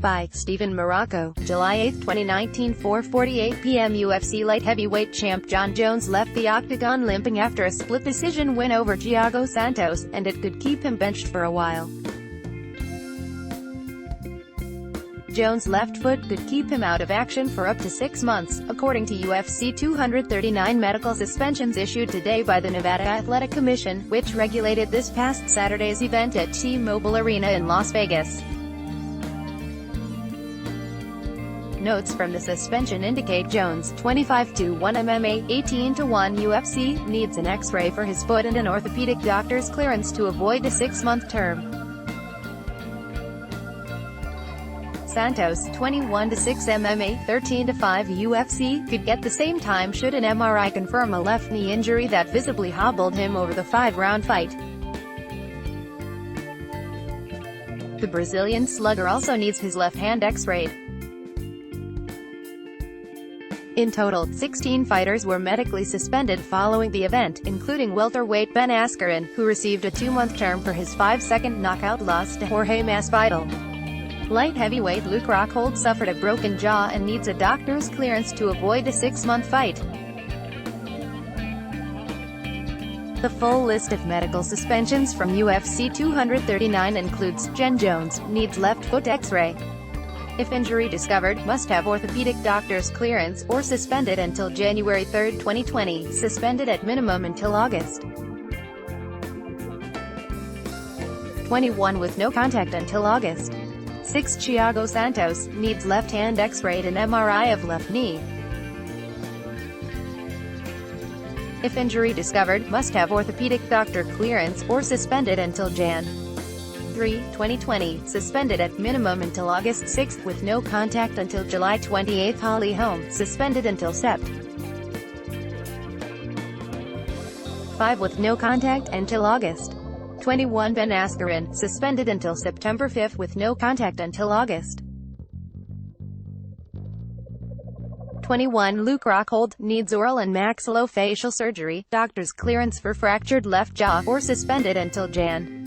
by Stephen Marrocco, July 8, 2019, 4:48 p.m. UFC light heavyweight champ Jon Jones left the octagon limping after a split decision win over Thiago Santos, and it could keep him benched for a while. Jones' left foot could keep him out of action for up to 6 months, according to UFC 239 medical suspensions issued today by the Nevada Athletic Commission, which regulated this past Saturday's event at T-Mobile Arena in Las Vegas. Notes from the suspension indicate Jones, 25-1 MMA, 18-1 UFC, needs an X-ray for his foot and an orthopedic doctor's clearance to avoid a 6-month term. Santos, 21-6 MMA, 13-5 UFC, could get the same time should an MRI confirm a left knee injury that visibly hobbled him over the 5-round fight. The Brazilian slugger also needs his left hand X-rayed. In total, 16 fighters were medically suspended following the event, including welterweight Ben Askren, who received a 2-month term for his 5-second knockout loss to Jorge Masvidal. Light heavyweight Luke Rockhold suffered a broken jaw and needs a doctor's clearance to avoid a 6-month fight. The full list of medical suspensions from UFC 239 includes: Jon Jones, needs left foot X-ray. If injury discovered, must have orthopedic doctor's clearance, or suspended until January 3, 2020, suspended at minimum until August. 21 with no contact until August. 6. Thiago Santos, needs left hand X-rayed and MRI of left knee. If injury discovered, must have orthopedic doctor clearance, or suspended until Jan. 3, 2020, suspended at minimum until August 6, with no contact until July 28. Holly Holm, suspended until Sept. 5 with no contact until August. 21 Ben Askren, suspended until September 5 with no contact until August. 21 Luke Rockhold, needs oral and maxillofacial surgery, doctor's clearance for fractured left jaw, or suspended until Jan.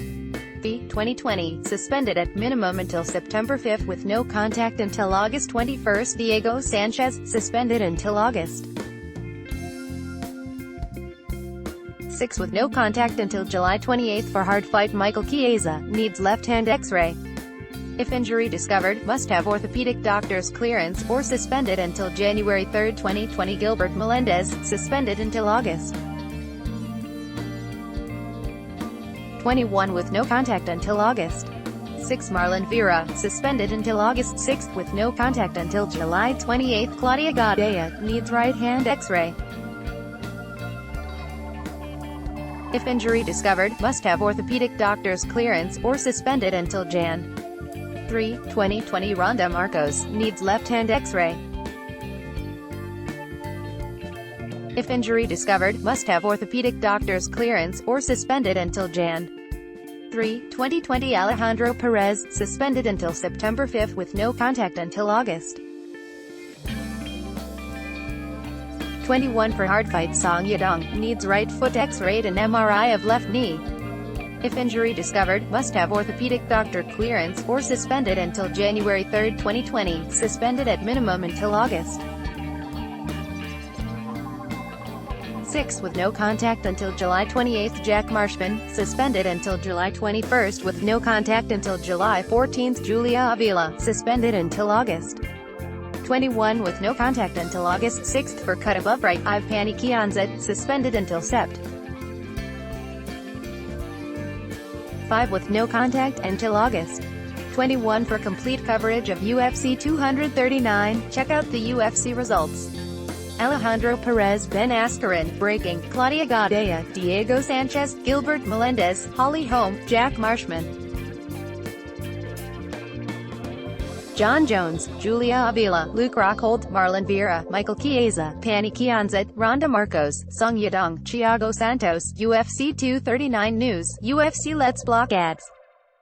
2020, suspended at minimum until September 5 with no contact until August 21. Thiago Santos, suspended until August 6 with no contact until July 28 for hard fight. Michael Chiesa, needs left hand X-ray. If injury discovered, must have orthopedic doctor's clearance, or suspended until January 3, 2020. Gilbert Melendez, suspended until August 21 with no contact until August 6. Marlon Vera, suspended until August 6 with no contact until July 28. Claudia Gadelha, needs right hand X-ray. If injury discovered, must have orthopedic doctor's clearance, or suspended until Jan. 3, 2020. Ronda Marcos, needs left hand X-ray. If injury discovered, must have orthopedic doctor's clearance, or suspended until Jan. 3, 2020. Alejandro Perez, suspended until September 5 with no contact until August 21 for hard fight. Song Yadong, needs right foot X-rayed and MRI of left knee. If injury discovered, must have orthopedic doctor clearance, or suspended until January 3, 2020, suspended at minimum until August 6 with no contact until July 28. Jack Marshman, suspended until July 21 with no contact until July 14. Julia Avila, suspended until August 21 with no contact until August 6 for cut above right. Ivani Kianzad, suspended until Sept. 5 with no contact until August 21 for complete coverage of UFC 239. Check out the UFC results. Alejandro Perez, Ben Askren, breaking, Claudia Gadelha, Diego Sanchez, Gilbert Melendez, Holly Holm, Jack Marshman, Jon Jones, Julia Avila, Luke Rockhold, Marlon Vera, Michael Chiesa, Pani Kianzad, Ronda Marcos, Song Yadong, Thiago Santos. UFC 239 News. UFC Let's Block Ads.